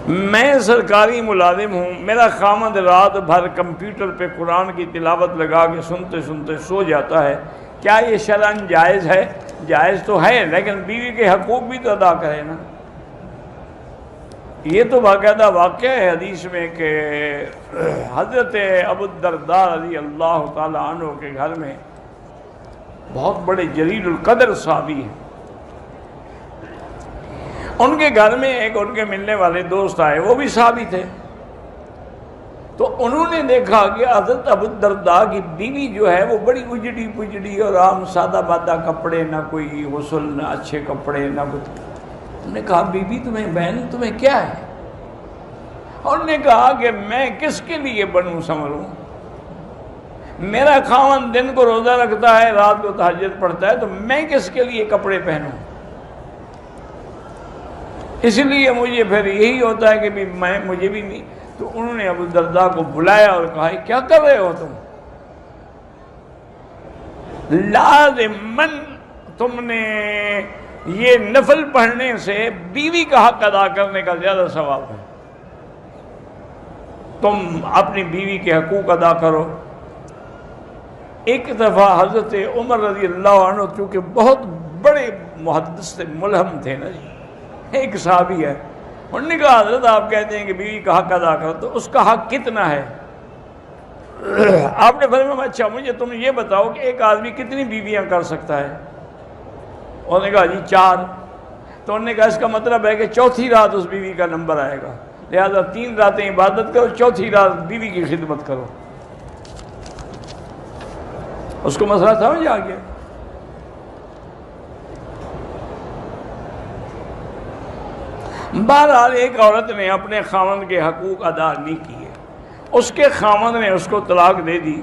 میں سرکاری ملازم ہوں، میرا خامد رات بھر کمپیوٹر پہ قرآن کی تلاوت لگا کے سنتے سنتے سو جاتا ہے، کیا یہ شرعاً جائز ہے؟ جائز تو ہے، لیکن بیوی کے حقوق بھی تو ادا کرے نا۔ یہ تو باقاعدہ واقعہ ہے حدیث میں کہ حضرت ابو الدرداء رضی اللہ تعالی عنہ کے گھر میں بہت بڑے جلیل القدر صحابی ہیں، ان کے گھر میں ایک ان کے ملنے والے دوست آئے، وہ بھی صحابی تھے، تو انہوں نے دیکھا کہ حضرت ابو الدرداء کی بیوی جو ہے وہ بڑی اجڑی پجڑی اور عام سادہ بادہ کپڑے، نہ کوئی غسل، نہ اچھے کپڑے، نہ کچھ۔ انہوں نے کہا بیوی تمہیں، بہن تمہیں کیا ہے؟ انہوں نے کہا کہ میں کس کے لیے بنوں سنوروں؟ میرا خاوند دن کو روزہ رکھتا ہے، رات کو تہجد پڑھتا ہے، تو میں کس کے لیے کپڑے پہنوں؟ اس لیے مجھے پھر یہی ہوتا ہے کہ مجھے بھی نہیں۔ تو انہوں نے ابو الدرداء کو بلایا اور کہا کیا کر رہے ہو تم؟ لازماً تم نے یہ نفل پڑھنے سے بیوی کا حق ادا کرنے کا زیادہ ثواب ہے، تم اپنی بیوی کے حقوق ادا کرو۔ ایک دفعہ حضرت عمر رضی اللہ عنہ چونکہ بہت بڑے محدث تھے، ملہم تھے نا جی، ایک صحابی ہے، انہوں نے کہا حضرت آپ کہتے ہیں کہ بیوی کا حق ادا کرو، تو اس کا حق کتنا ہے؟ آپ نے فرمایا اچھا مجھے تم یہ بتاؤ کہ ایک آدمی کتنی بیویاں کر سکتا ہے؟ انہوں نے کہا جی 4۔ تو انہوں نے کہا اس کا مطلب ہے کہ چوتھی رات اس بیوی کا نمبر آئے گا، لہذا 3 راتیں عبادت کرو، چوتھی رات بیوی کی خدمت کرو۔ اس کو مسئلہ سمجھ آ گیا؟ بہرحال ایک عورت نے اپنے خاوند کے حقوق ادا نہیں کیے، اس کے خاوند نے اس کو طلاق دے دی،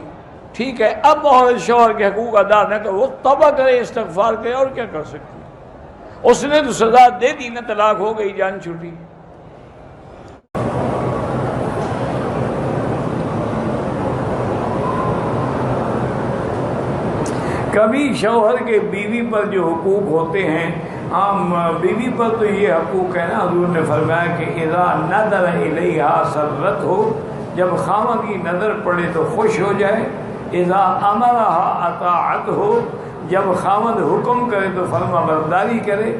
ٹھیک ہے، اب عورت شوہر کے حقوق ادا نہ کرے، وہ توبہ کرے، استغفار کرے، اور کیا کر سکتی؟ اس نے تو سزا دے دی نا، طلاق ہو گئی، جان چھوٹی۔ کبھی شوہر کے بیوی پر جو حقوق ہوتے ہیں، عام بیوی پر تو یہ حقوق ہے نا، حضور نے فرمایا کہ اذا نظر الیہا سرت ہو، جب خاوند کی نظر پڑے تو خوش ہو جائے، اذا امرہا اطاعت ہو، جب خاوند حکم کرے تو فرما برداری کرے،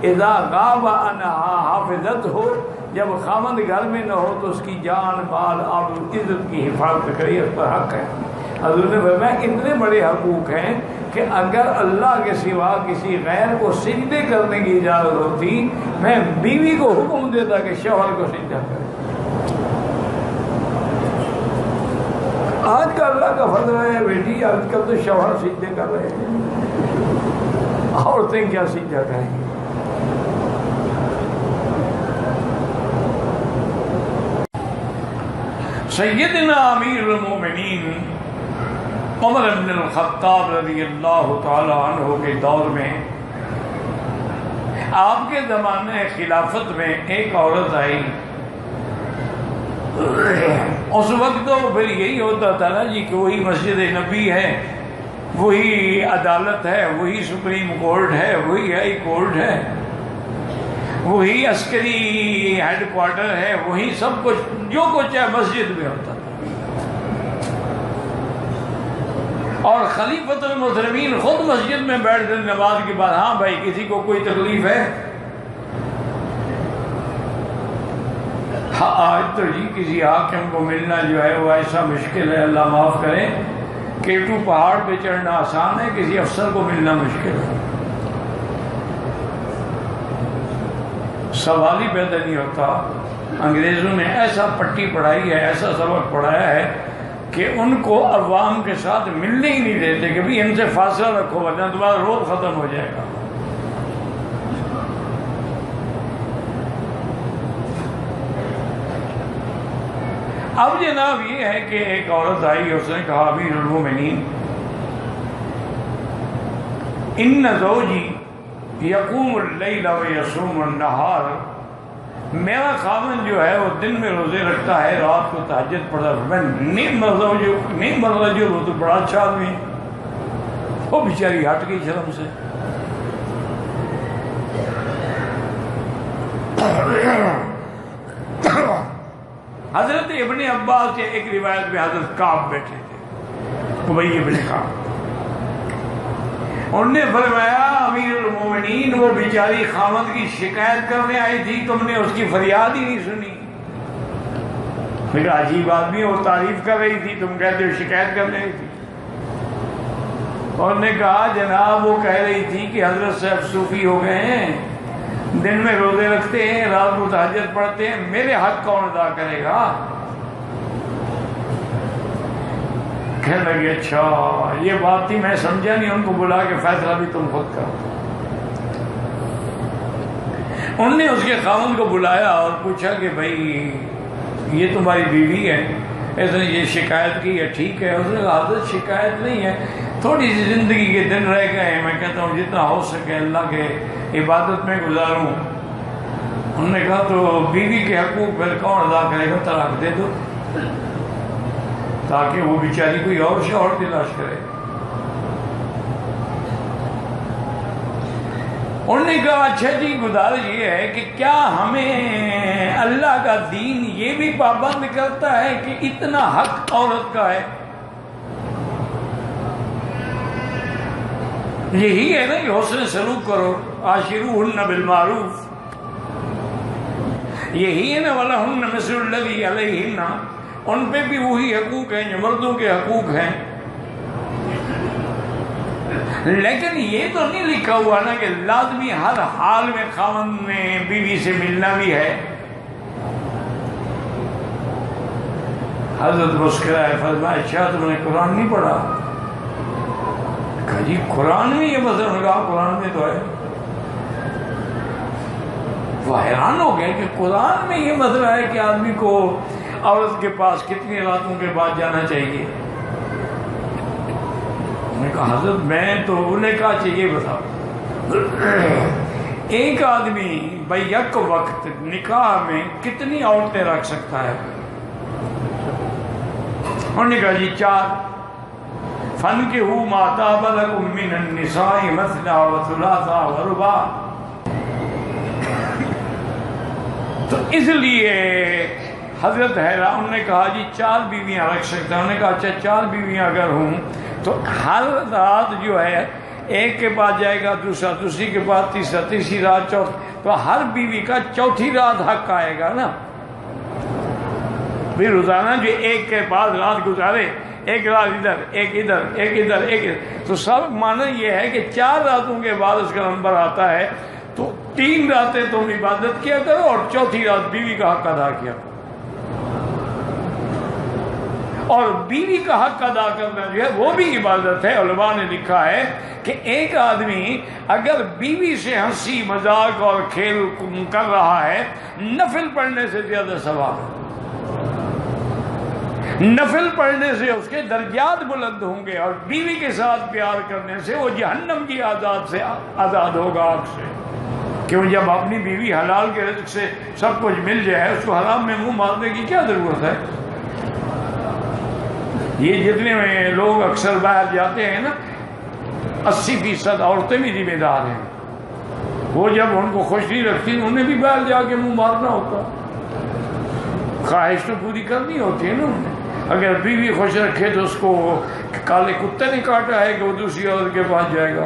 اذا غاب عنہا حافظت ہو، جب خاوند گھر میں نہ ہو تو اس کی جان، مال، آبرو، عزت کی حفاظت کرے، اس پر حق ہے۔ حضور نے فرمایا اتنے بڑے حقوق ہیں کہ اگر اللہ کے سوا کسی غیر کو سجدے کرنے کی اجازت ہوتی، میں بیوی کو حکم دیتا کہ شوہر کو سجدہ کرے۔ آج کا اللہ کا فضل ہے بیٹی، آج کل تو شوہر سجدے کر رہے ہیں، عورتیں کیا سجدہ کریں گی؟ سیدنا امیر المومنین عمر بن الخطاب رضی اللہ تعالی عنہ کے دور میں، آپ کے زمانے خلافت میں ایک عورت آئی، اس وقت تو پھر یہی ہوتا تھا نا جی کہ وہی مسجد نبی ہے، وہی عدالت ہے، وہی سپریم کورٹ ہے، وہی ہائی کورٹ ہے، وہی عسکری ہیڈ کوارٹر ہے، وہی سب کچھ، جو کچھ ہے مسجد میں ہوتا تھا۔ اور خلیفۃ المسلمین خود مسجد میں بیٹھ کر نماز کے بعد، ہاں بھائی کسی کو کوئی تکلیف ہے؟ ہاں آج تو جی کسی حاکم کو ملنا جو ہے وہ ایسا مشکل ہے، اللہ معاف کرے، کیٹو پہاڑ پہ چڑھنا آسان ہے، کسی افسر کو ملنا مشکل ہے۔ سوال ہی پیدا نہیں ہوتا۔ انگریزوں نے ایسا پٹی پڑھائی ہے، ایسا سبق پڑھایا ہے کہ ان کو عوام کے ساتھ ملنے ہی نہیں دیتے کہ بھی ان سے فاصلہ رکھو ورنہ تمہارا روب ختم ہو جائے گا۔ اب جناب یہ ہے کہ ایک عورت آئی، اس نے کہا امیر المومنین ان زوجی یقوم اللیل و یصوم النہار، میرا خاوند جو ہے وہ دن میں روزے رکھتا ہے، رات کو تہجد پڑھتا ہے۔ میں نعم الرجل، وہ تو بڑا اچھا آدمی ہے۔ وہ بیچاری ہٹ گئی شرم سے۔ حضرت ابن عباس کے ایک روایت میں حضرت کعب بیٹھے تھے، ابی ابن کعب، انہوں نے فرمایا امیر المومنین وہ بیچاری خامد کی شکایت کرنے آئی تھی، تم نے اس کی فریاد ہی نہیں سنی۔ پھر عجیب آدمی، وہ تعریف کر رہی تھی، تم کہتے ہو شکایت کر رہی تھی۔ اور نے کہا جناب وہ کہہ رہی تھی کہ حضرت صاحب صوفی ہو گئے ہیں، دن میں روزے رکھتے ہیں، رات کو تہجد پڑھتے ہیں، میرے حق کون ادا کرے گا؟ کہنے لگے اچھا یہ بات تھی، میں سمجھا نہیں، ان کو بلا کے فیصلہ بھی تم خود کرو۔ انہوں نے اس کے خاوند کو بلایا اور پوچھا کہ بھائی یہ تمہاری بیوی ہے، اس نے یہ شکایت کی ہے، ٹھیک ہے؟ اس نے کہا حضرت شکایت نہیں ہے، تھوڑی سی زندگی کے دن رہ گئے ہیں، میں کہتا ہوں جتنا ہو سکے اللہ کے عبادت میں گزاروں۔ انہوں نے کہا تو بیوی کے حقوق پھر کون ادا کرے گا؟ طلاق دے دو تاکہ وہ بیچاری کوئی اور شوہر تلاش کرے۔ انہوں نے کہا اچھا جی گزارش یہ ہے کہ کیا ہمیں اللہ کا دین یہ بھی پابند کرتا ہے کہ اتنا حق عورت کا ہے؟ یہی ہے نا کہ حسن سلوک کرو، عاشروہن بالمعروف، یہی ہے نا وَلَهُنَّ مِثْلُ الَّذِي عَلَيْهِنَّ، ان پہ بھی وہی حقوق ہیں جو مردوں کے حقوق ہیں۔ لیکن یہ تو نہیں لکھا ہوا نا کہ لازمی ہر حال میں خاوند میں بیوی سے ملنا بھی ہے۔ حضرت مسکرائے فرمایا اچھا تم نے قرآن نہیں پڑھا؟ کہا جی قرآن میں یہ مسئلہ لگا، قرآن میں تو ہے۔ وہ حیران ہو گئے کہ قرآن میں یہ مسئلہ ہے کہ آدمی کو عورت کے پاس کتنی راتوں کے بعد جانا چاہیے؟ انہوں نے کہا حضرت میں تو، انہوں نے کہا چاہیے بتاؤ ایک آدمی بیک وقت نکاح میں کتنی عورتیں رکھ سکتا ہے؟ انہوں نے کہا جی 4۔ فَانكِحُوا مَا طَابَ لَكُم مِّنَ النِّسَاءِ مَثْنَىٰ وَثُلَاثَ وَرُبَاعَ۔ تو اس لیے حضرت حیران، انہوں نے کہا جی 4 بیویاں رکھ سکتا ہے۔ انہوں نے کہا اچھا 4 بیویاں اگر ہوں تو ہر رات جو ہے ایک کے بعد جائے گا دوسرا، دوسری کے بعد تیسرا، تیسری رات چوتھی، تو ہر بیوی کا چوتھی رات حق آئے گا نا۔ بھی روزانہ جو ایک کے بعد رات گزارے، ایک رات ادھر ایک ادھر ایک ادھر ایک ادھر، تو سب معنی یہ ہے کہ 4 راتوں کے بعد اس کا نمبر آتا ہے، تو 3 راتیں تم عبادت کیا کرو اور چوتھی رات بیوی کا حق ادا کیا کرو۔ اور بیوی کا حق ادا کرنا جو ہے وہ بھی عبادت ہے۔ علماء نے لکھا ہے کہ ایک آدمی اگر بیوی سے ہنسی مذاق اور کھیل کر رہا ہے، نفل پڑھنے سے زیادہ ثواب ہے۔ نفل پڑھنے سے اس کے درجات بلند ہوں گے، اور بیوی کے ساتھ پیار کرنے سے وہ جہنم کی عذاب سے آزاد ہوگا آگ سے۔ کیوں جب اپنی بیوی حلال کے رزق سے سب کچھ مل جائے، اس کو حرام میں منہ مارنے کی کیا ضرورت ہے؟ یہ جتنے میں لوگ اکثر باہر جاتے ہیں نا، 80% عورتیں بھی ذمہ دار ہیں۔ وہ جب ان کو خوش نہیں رکھتی انہیں بھی باہر جا کے منہ مارنا ہوتا۔ خواہش تو پوری کرنی ہوتی ہے نا انہیں۔ اگر بیوی خوش رکھے تو اس کو کالے کتے نے کاٹا ہے کہ وہ دوسری عورت کے پاس جائے گا۔